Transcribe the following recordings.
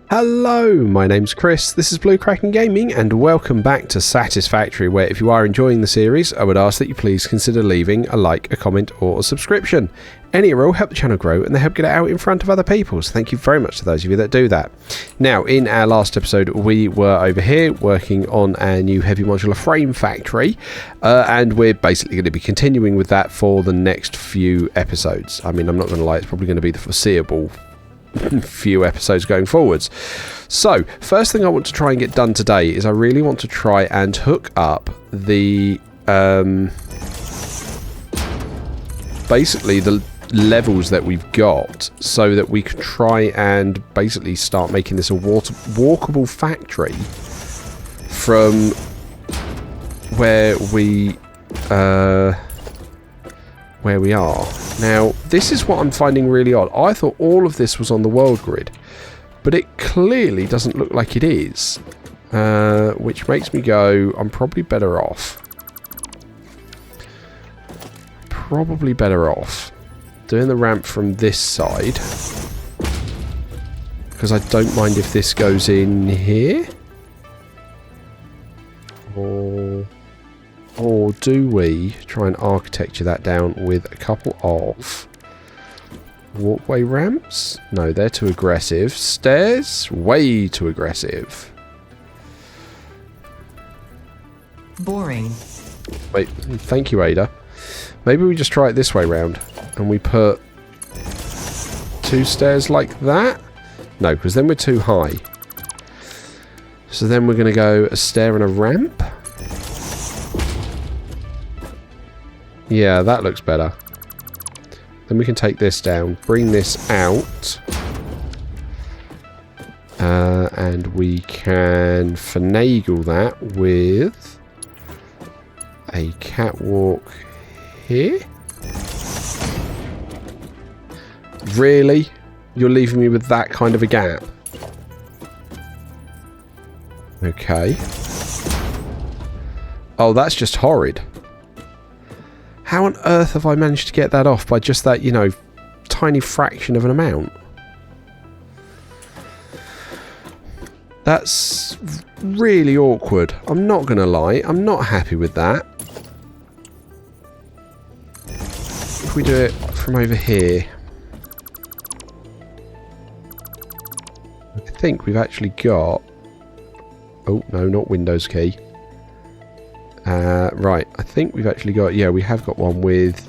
Hello, my name's Chris, this is Blue Kraken Gaming, and welcome back to Satisfactory, where if you are enjoying the series, I would ask that you please consider leaving a like, a comment, or a subscription. Any will help the channel grow, and they help get it out in front of other people, so thank you very much to those of you that do that. Now, in our last episode, we were over here working on our new Heavy Modular Frame Factory, and we're basically going to be continuing with that for the next few episodes. I mean, I'm not going to lie, it's probably going to be the foreseeable few episodes going forwards. So first thing I want to try and get done today is I really want to try and hook up the basically the levels that we've got so that we can try and basically start making this a walkable factory from where we are. Now, this is what I'm finding really odd. I thought all of this was on the world grid, but it clearly doesn't look like it is, which makes me go, I'm probably better off. Probably better off doing the ramp from this side, because I don't mind if this goes in here. Or do we try and architecture that down with a couple of walkway ramps? No, they're too aggressive. Stairs? Way too aggressive. Boring. Wait, thank you, Ada. Maybe we just try it this way round and we put 2 stairs like that? No, because then we're too high. So then we're going to go a stair and a ramp. Yeah, that looks better. Then we can take this down, bring this out, and we can finagle that with a catwalk here. Really? You're leaving me with that kind of a gap? Okay. Oh, that's just horrid. How on earth have I managed to get that off by just that, you know, tiny fraction of an amount? That's really awkward. I'm not going to lie. I'm not happy with that. If we do it from over here. I think we've actually got... Oh, no, not Windows key. Right, I think we've actually got... Yeah, we have got one with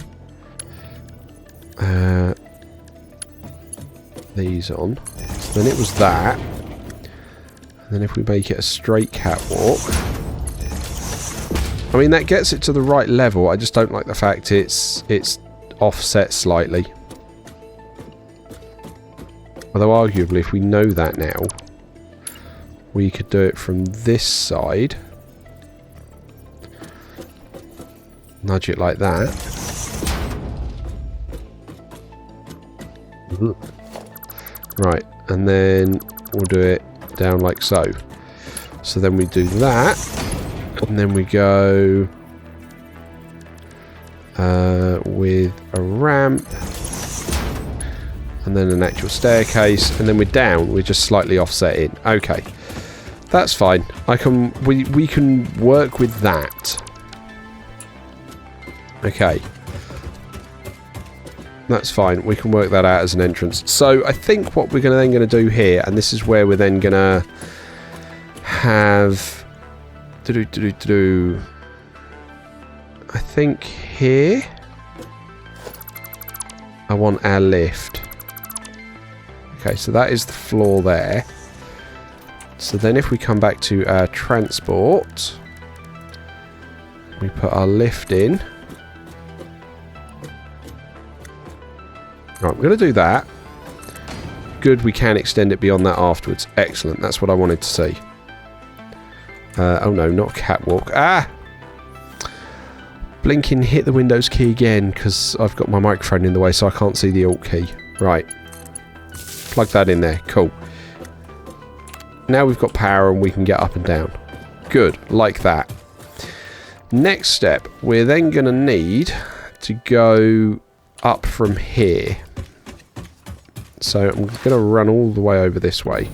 these on. So then it was that. And then if we make it a straight catwalk... I mean, that gets it to the right level. I just don't like the fact it's offset slightly. Although, arguably, if we know that now, we could do it from this side... Nudge it like that. Right, and then we'll do it down like so. So then we do that, and then we go with a ramp, and then an actual staircase, and then we're down. We're just slightly offsetting. Okay, that's fine. We can work with that. Okay. That's fine. We can work that out as an entrance. So I think what we're then going to do here, and this is where we're then going to have... I think here I want our lift. Okay, so that is the floor there. So then if we come back to our transport, we put our lift in. Right, we're going to do that. Good, we can extend it beyond that afterwards. Excellent, that's what I wanted to see. Oh no, not catwalk. Ah! Blinking hit the Windows key again because I've got my microphone in the way so I can't see the Alt key. Right. Plug that in there. Cool. Now we've got power and we can get up and down. Good, like that. Next step, we're then going to need to go up from here. So I'm going to run all the way over this way.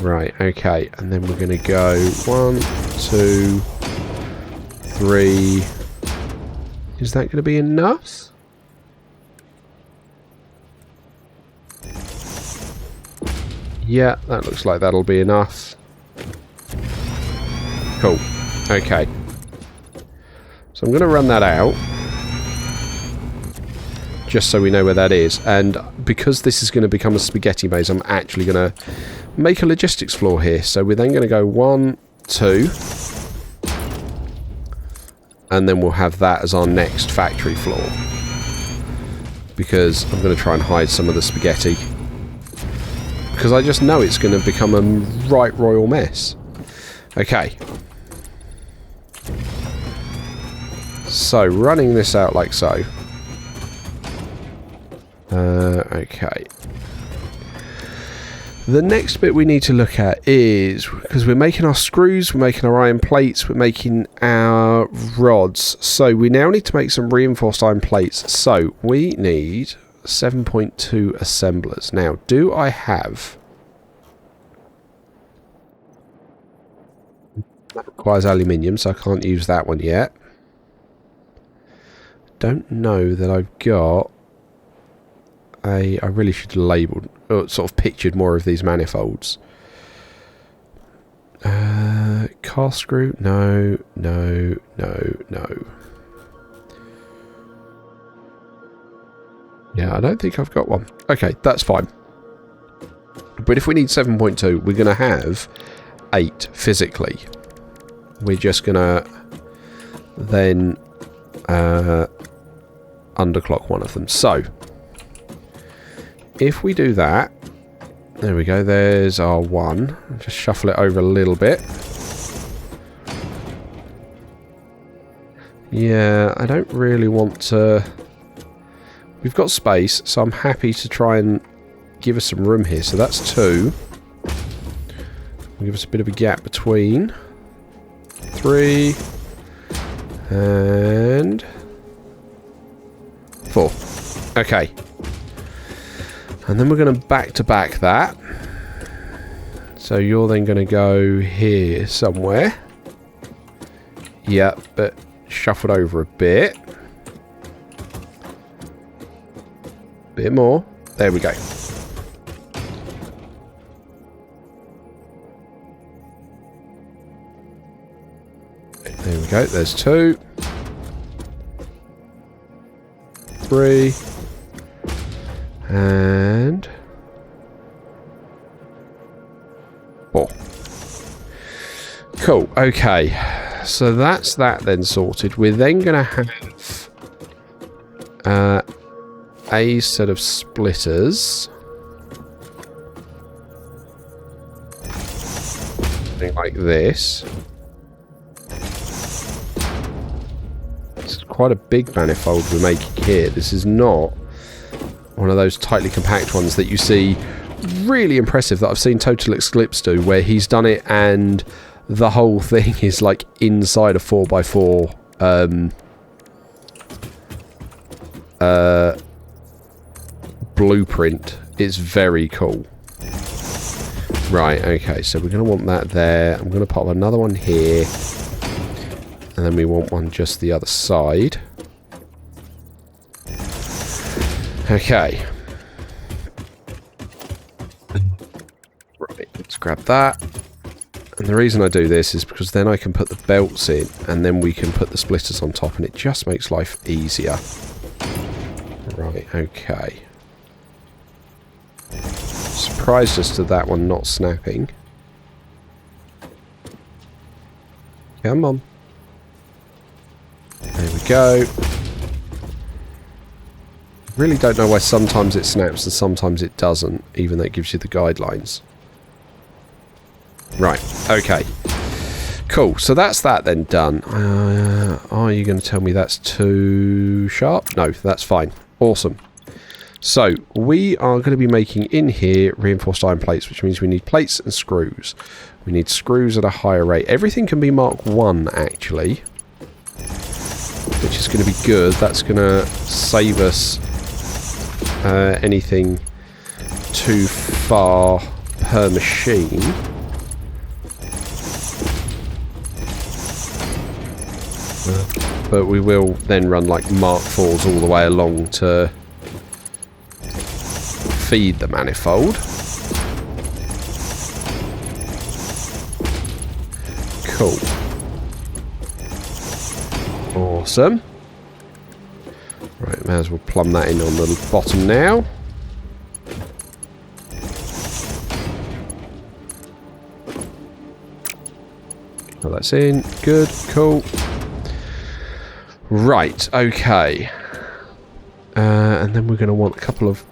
Right, okay. And then we're going to go 1, 2, 3. Is that going to be enough? Yeah, that looks like that'll be enough. Cool. Okay. So I'm going to run that out. Just so we know where that is. And because this is going to become a spaghetti maze, I'm actually going to make a logistics floor here. So we're then going to go 1, 2. And then we'll have that as our next factory floor. Because I'm going to try and hide some of the spaghetti. Because I just know it's going to become a right royal mess. Okay. So, running this out like so. Okay. The next bit we need to look at is, because we're making our screws, we're making our iron plates, we're making our rods. So we now need to make some reinforced iron plates. So we need 7.2 assemblers. Now, do I have... That requires aluminium, so I can't use that one yet. Don't know that I've got... I really should have labelled, or sort of pictured more of these manifolds. Cast screw? No. Yeah, I don't think I've got one. Okay, that's fine. But if we need 7.2, we're going to have 8 physically. We're just going to then underclock one of them. So... if we do that, there we go, there's our 1. Just shuffle it over a little bit. Yeah, I don't really want to... We've got space, so I'm happy to try and give us some room here. So that's 2. Give us a bit of a gap between. 3. And... 4. Okay. And then we're going to back-to-back that. So you're then going to go here somewhere. Yeah, but shuffled over a bit. Bit more. There we go. There we go. There's 2. 3. And 4. Cool. Okay. So that's that then sorted. We're then going to have a set of splitters. Something like this. It's quite a big manifold we're making here. This is not one of those tightly compact ones that you see really impressive that I've seen Total Eclipse do, where he's done it and the whole thing is like inside a 4x4 blueprint. It's very cool. Right, okay, so we're going to want that there. I'm going to pop another one here. And then we want one just the other side. Okay. Right, let's grab that. And the reason I do this is because then I can put the belts in and then we can put the splitters on top and it just makes life easier. Right, okay. Surprised as to that one not snapping. Come on. There we go. Really don't know why sometimes it snaps and sometimes it doesn't, even though it gives you the guidelines. Right, okay. Cool, so that's that then done. Are you going to tell me that's too sharp? No, that's fine. Awesome. So, we are going to be making in here reinforced iron plates, which means we need plates and screws. We need screws at a higher rate. Everything can be Mark 1, actually, which is going to be good. That's going to save us anything too far per machine. But we will then run like Mark IVs all the way along to feed the manifold. Cool. Awesome. Right, may as well plumb that in on the bottom now. Oh, that's in. Good. Cool. Right, okay. And then we're going to want a couple of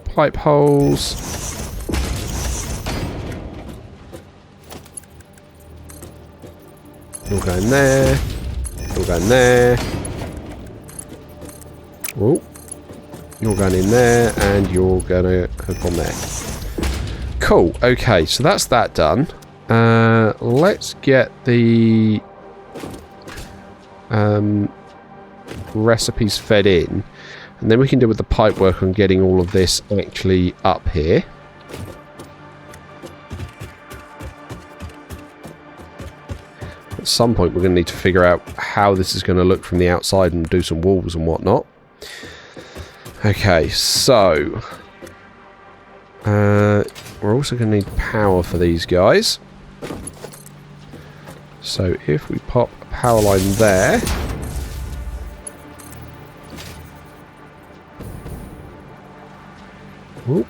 pipe holes. You'll go in there. You'll go in there. Oh. You're going in there, and you're going to hook on there. Cool, okay, so that's that done. Let's get the recipes fed in, and then we can deal with the pipe work on getting all of this actually up here. At some point we're going to need to figure out how this is going to look from the outside and do some walls and whatnot. Okay, so we're also going to need power for these guys. So if we pop a power line there, ooh.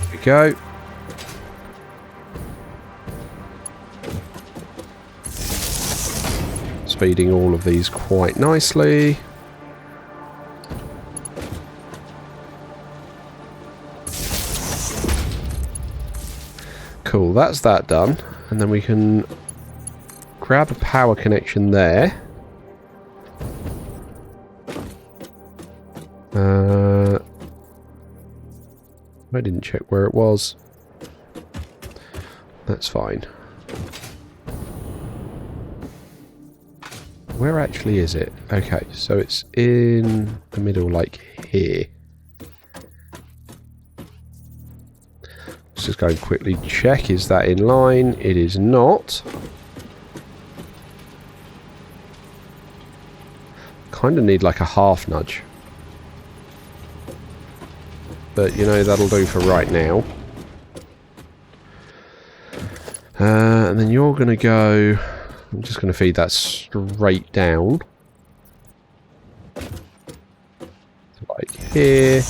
There we go. Feeding all of these quite nicely. Cool, that's that done. And then we can grab a power connection there. I didn't check where it was. That's fine. Where actually is it? Okay, so it's in the middle, like here. Let's just go and quickly check. Is that in line? It is not. Kind of need like a half nudge. But, you know, that'll do for right now. And then you're going to go... I'm just going to feed that straight down. Like here.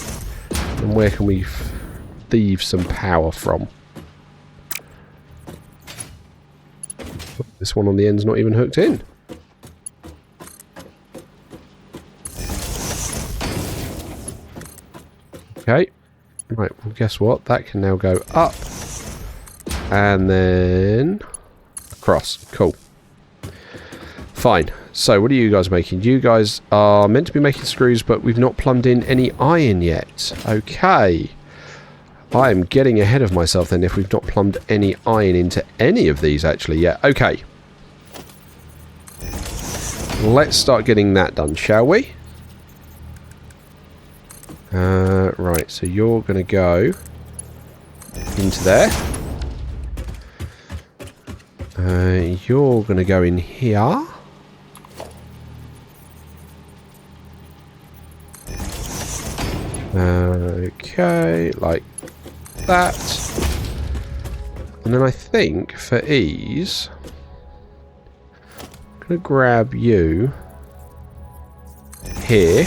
And where can we thieve some power from? This one on the end's not even hooked in. Okay. Right, well guess what? That can now go up. And then... across. Cool. Fine. So, what are you guys making? You guys are meant to be making screws, but we've not plumbed in any iron yet. Okay. I am getting ahead of myself then if we've not plumbed any iron into any of these actually yet. Okay. Let's start getting that done, shall we? Right, so you're going to go into there. You're going to go in here. Okay, like that. And then I think for ease, I'm going to grab you here.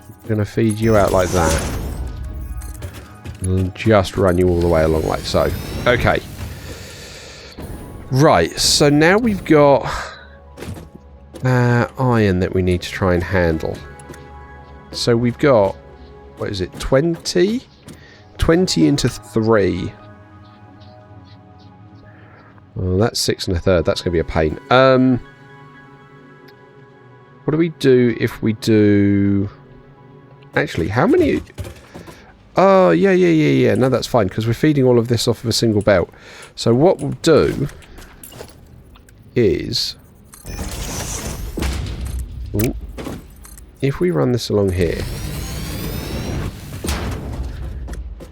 I'm going to feed you out like that. And just run you all the way along like so. Okay. Right, so now we've got iron that we need to try and handle. So we've got, what is it, 20? 20 into 3. Oh, that's 6 1/3. That's going to be a pain. What do we do if we do... Actually, how many... Oh, yeah. No, that's fine, because we're feeding all of this off of a single belt. So what we'll do is... Ooh. If we run this along here,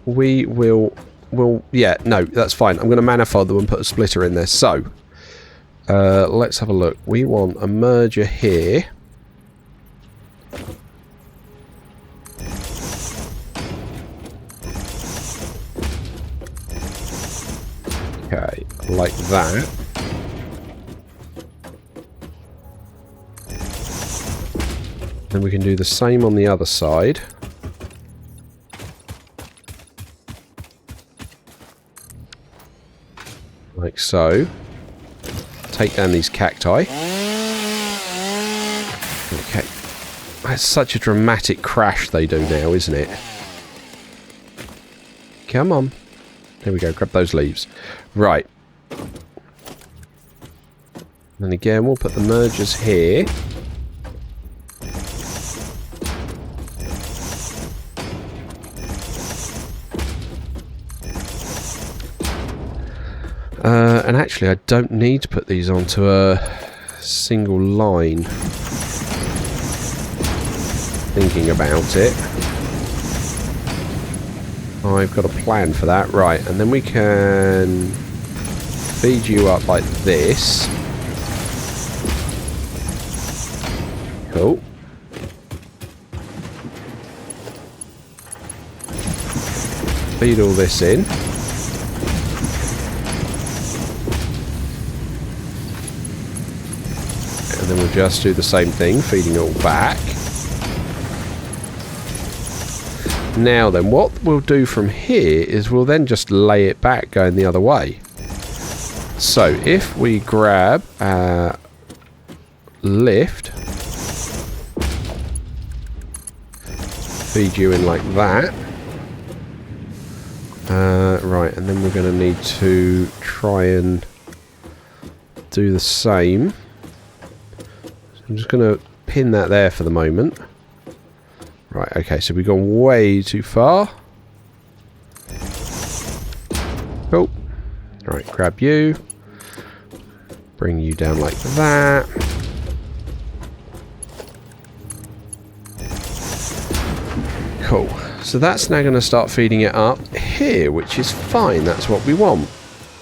we will... yeah, no, that's fine. I'm going to manifold them and put a splitter in there. So, let's have a look. We want a merger here. Okay, like that. Then we can do the same on the other side. Like so. Take down these cacti. Okay. That's such a dramatic crash they do now, isn't it? Come on. There we go, grab those leaves. Right. And again, we'll put the mergers here. And actually, I don't need to put these onto a single line. Thinking about it. I've got a plan for that. Right, and then we can feed you up like this. Cool. Feed all this in. And then we'll just do the same thing, feeding it all back. Now then, what we'll do from here is we'll then just lay it back going the other way. So if we grab lift, feed you in like that. Right, and then we're going to need to try and do the same. I'm just going to pin that there for the moment. Right, okay, so we've gone way too far. Cool. Right, grab you. Bring you down like that. Cool. So that's now going to start feeding it up here, which is fine. That's what we want.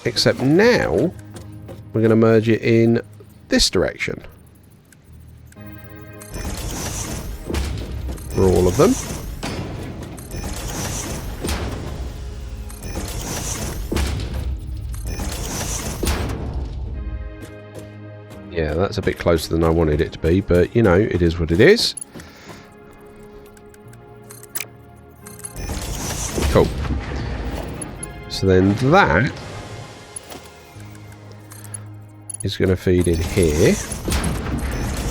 Except now, we're going to merge it in this direction. For all of them. Yeah, that's a bit closer than I wanted it to be, but you know, it is what it is. Cool. So then that is going to feed in here,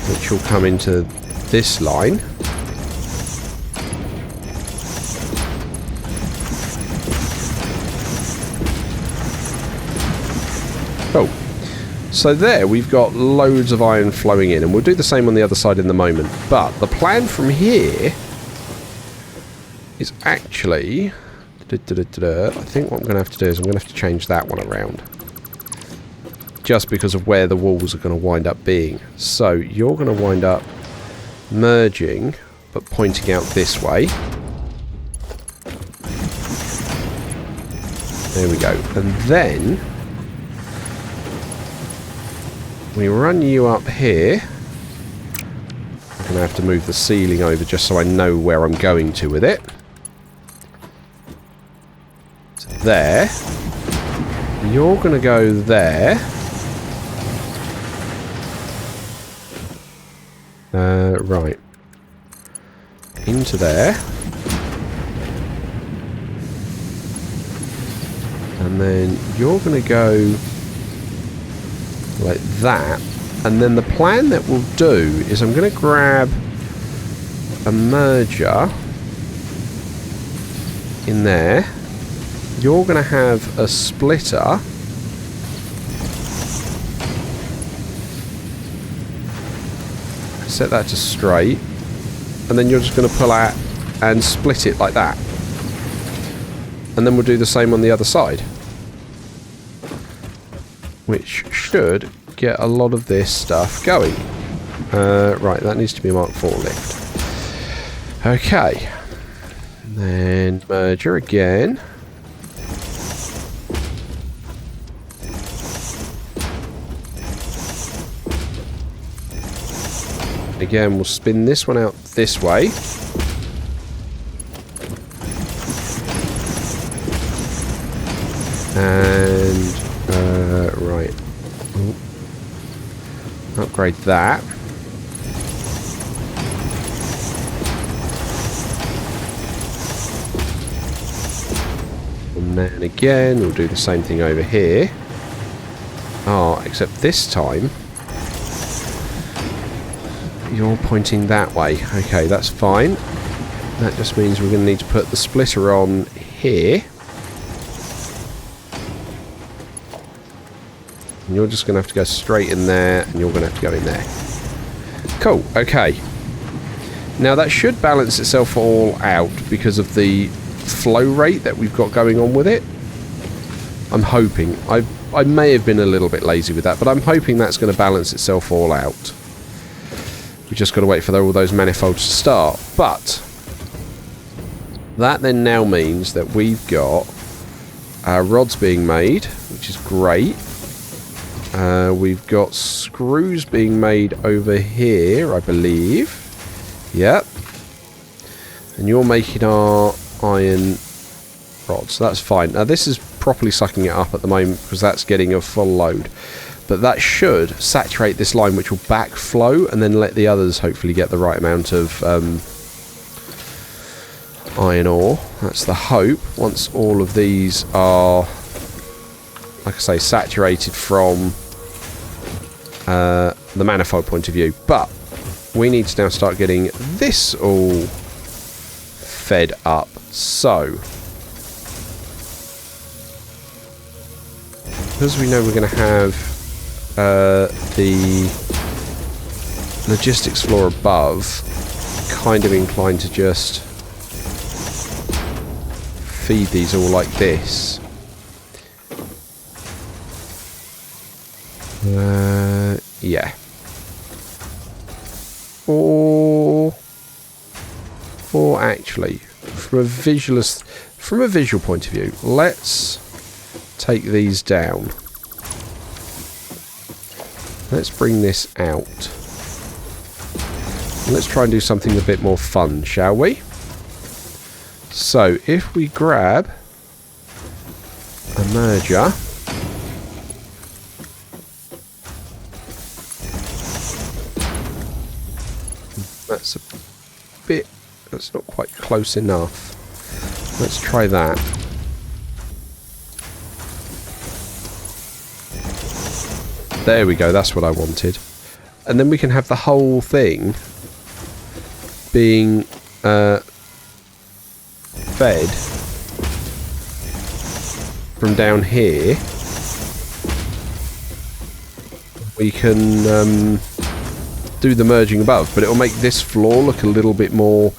which will come into this line. Cool. So there we've got loads of iron flowing in, and we'll do the same on the other side in the moment. But the plan from here is actually... I think what I'm going to have to do is I'm going to have to change that one around. Just because of where the walls are going to wind up being. So you're going to wind up merging, but pointing out this way. There we go. And then we run you up here. I'm going to have to move the ceiling over just so I know where I'm going to with it. So there. You're going to go there. Right. Into there. And then you're going to go like that. And then the plan that we'll do is I'm going to grab a merger in there. You're going to have a splitter. Set that to straight. And then you're just going to pull out and split it like that. And then we'll do the same on the other side. Which should get a lot of this stuff going. Right, that needs to be a Mark 4 lift. Okay. Then merger again. Again, we'll spin this one out this way. And, right. Ooh. Upgrade that. And then again, we'll do the same thing over here. Oh, except this time, you're pointing that way. Okay, that's fine. That just means we're going to need to put the splitter on here. And you're just going to have to go straight in there, and you're going to have to go in there. Cool, okay. Now that should balance itself all out because of the flow rate that we've got going on with it. I'm hoping. I may have been a little bit lazy with that, but I'm hoping that's going to balance itself all out. We've just got to wait for all those manifolds to start. But that then now means that we've got our rods being made, which is great. We've got screws being made over here, I believe. Yep. And you're making our iron rods. So that's fine. Now this is properly sucking it up at the moment because that's getting a full load. But that should saturate this line, which will backflow and then let the others hopefully get the right amount of iron ore. That's the hope. Once all of these are, like I say, saturated from the manifold point of view. But we need to now start getting this all fed up. So, because we know we're going to have the logistics floor above, kind of inclined to just feed these all like this. Yeah. Or actually, from a visual point of view, let's take these down. Let's bring this out. Let's try and do something a bit more fun, shall we? So, if we grab a merger, that's a bit, that's not quite close enough. Let's try that. There we go, that's what I wanted. And then we can have the whole thing being fed from down here. We can do the merging above, but it will make this floor look a little bit more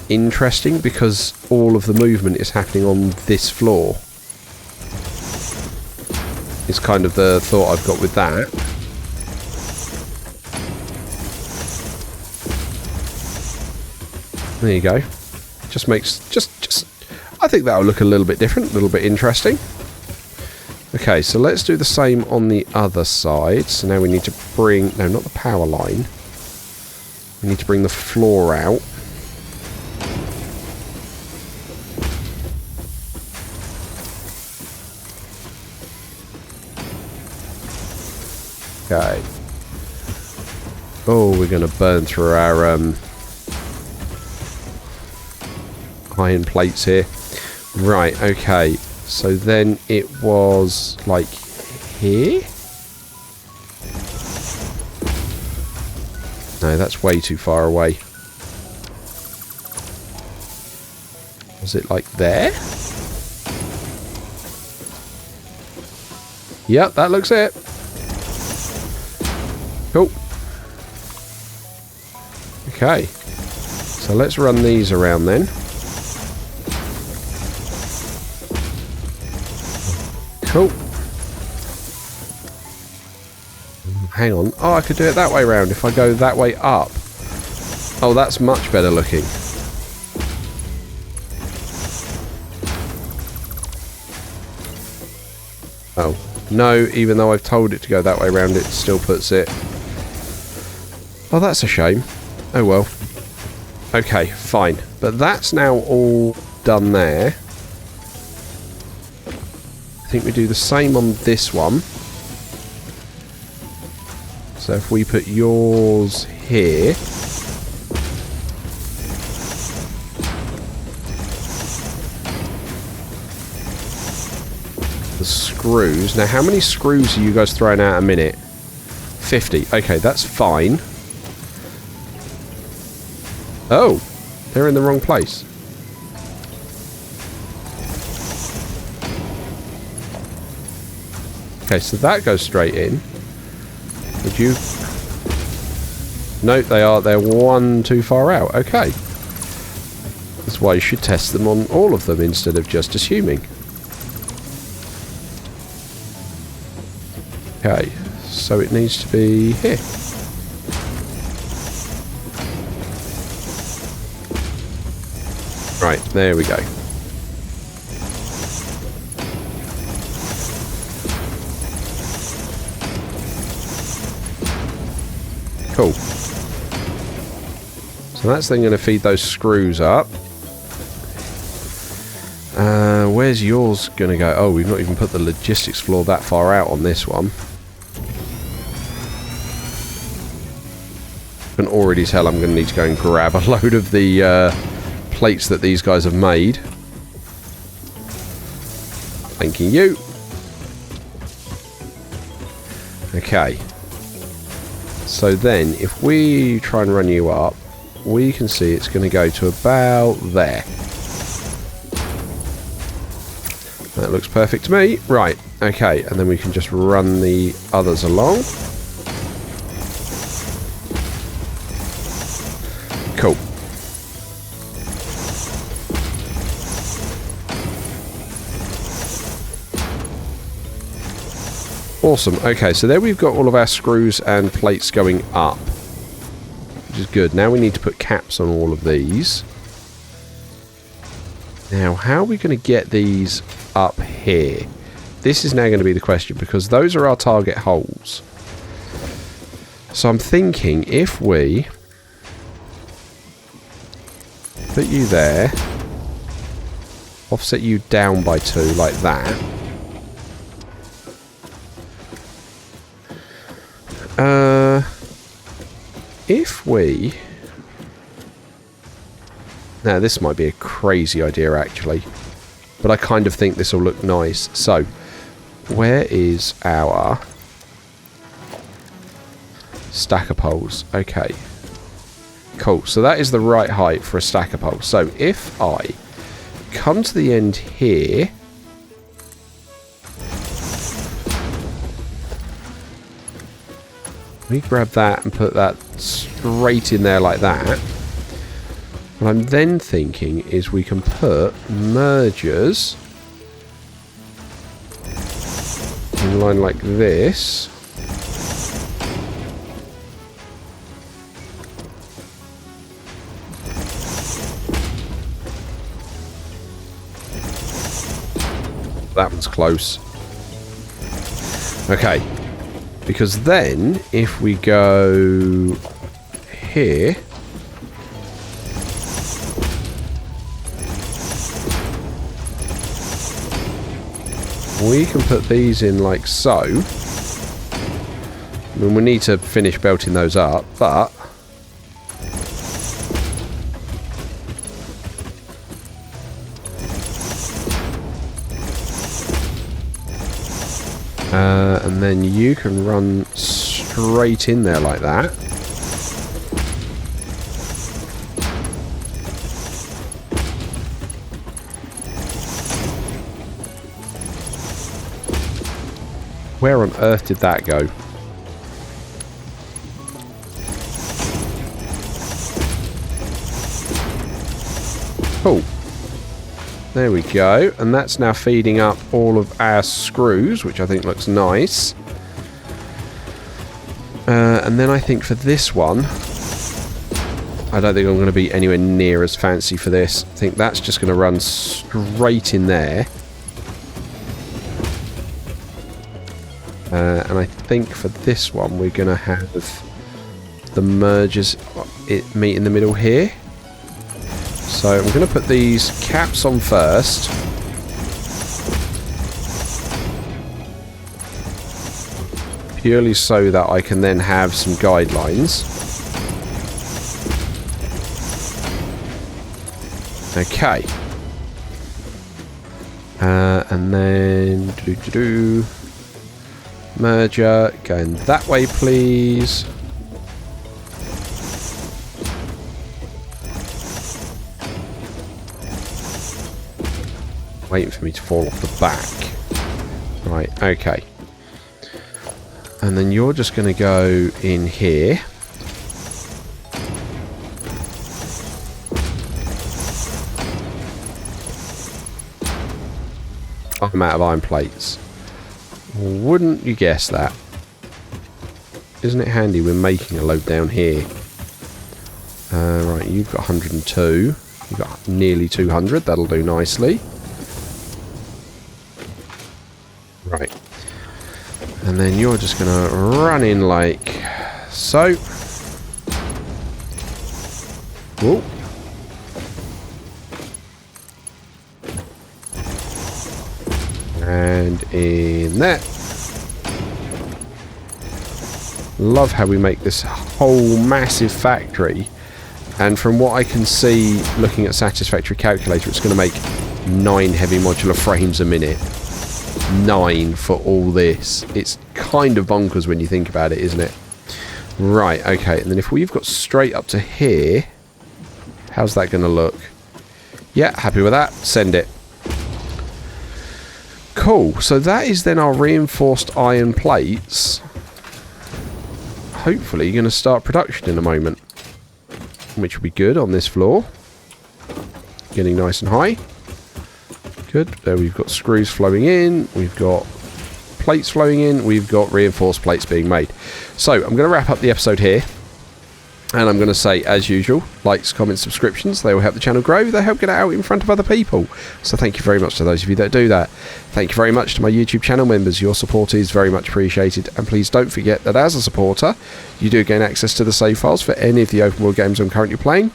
interesting because all of the movement is happening on this floor. Is kind of the thought I've got with that. There you go. Just makes I think that'll look a little bit different, a little bit interesting. Okay, so let's do the same on the other side. So now we need to bring, no, not the power line. We need to bring the floor out. Okay. Oh, we're going to burn through our iron plates here. Right, okay. So then it was like here? No, that's way too far away. Was it like there? Yep, that looks it. Cool. Okay. So let's run these around then. Cool. hang on. Oh, I could do it that way round if I go that way up. Oh, that's much better looking. Oh, no, even though I've told it to go that way round, it still puts it. Oh, that's a shame. Oh well. Okay, fine. But that's now all done there. I think we do the same on this one. So if we put yours here. The screws. Now, how many screws are you guys throwing out a minute? 50. Okay, that's fine. Oh, they're in the wrong place. Okay, so that goes straight in. Would you... Nope, they're one too far out. Okay. That's why you should test them on all of them instead of just assuming. Okay, so it needs to be here. Right, there we go. Cool. So that's then going to feed those screws up. Where's yours going to go? Oh, we've not even put the logistics floor that far out on this one. I can already tell I'm going to need to go and grab a load of the plates that these guys have made. Thanking you. Okay. So then, if we try and run you up, we can see it's going to go to about there. That looks perfect to me. Right, okay, and then we can just run the others along. Cool. Awesome. Okay, so there we've got all of our screws and plates going up, which is good. Now we need to put caps on all of these. Now, how are we going to get these up here? This is now going to be the question, because those are our target holes. So I'm thinking if we put you there, offset you down by 2 like that. If we... Now, this might be a crazy idea, actually. But I kind of think this will look nice. So, where is our stacker poles? Okay. Cool. So that is the right height for a stacker pole. So, if I come to the end here... We grab that and put that straight in there like that. What I'm then thinking is we can put mergers in line like this. That one's close. Okay. Because then, if we go here, we can put these in like so. I mean, we need to finish belting those up, but and then you can run straight in there like that. Where on earth did that go? Cool. There we go. And that's now feeding up all of our screws, which I think looks nice. And then I think for this one, I don't think I'm going to be anywhere near as fancy for this. I think that's just going to run straight in there. And I think for this one, we're going to have the mergers meet in the middle here. So I'm going to put these caps on first. Purely so that I can then have some guidelines. Okay. And then merger going that way, please. Waiting for me to fall off the back. Right, okay. And then you're just going to go in here. I'm out of iron plates. Wouldn't you guess that? Isn't it handy when making a load down here? Right, you've got 102. You've got nearly 200. That'll do nicely. Right. And then you're just going to run in like so. Whoa. And in there. Love how we make this whole massive factory. And from what I can see, looking at Satisfactory calculator, it's going to make 9 heavy modular frames a minute. 9 for all this. It's kind of bonkers when you think about it, isn't it? Right, okay. And then if we've got straight up to here, how's that going to look? Yeah, happy with that. Send it. Cool. So that is then our reinforced iron plates. Hopefully going to start production in a moment, which will be good on this floor. Getting nice and high. Good. There we've got screws flowing in. We've got plates flowing in. We've got reinforced plates being made. So I'm going to wrap up the episode here. And I'm going to say, as usual, likes, comments, subscriptions. They will help the channel grow. They help get it out in front of other people. So thank you very much to those of you that do that. Thank you very much to my YouTube channel members. Your support is very much appreciated. And please don't forget that as a supporter, you do gain access to the save files for any of the open world games I'm currently playing,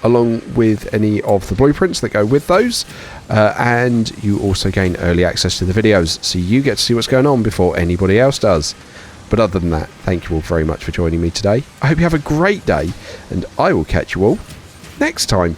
along with any of the blueprints that go with those. And you also gain early access to the videos. So you get to see what's going on before anybody else does. But other than that, thank you all very much for joining me today. I hope you have a great day, and I will catch you all next time.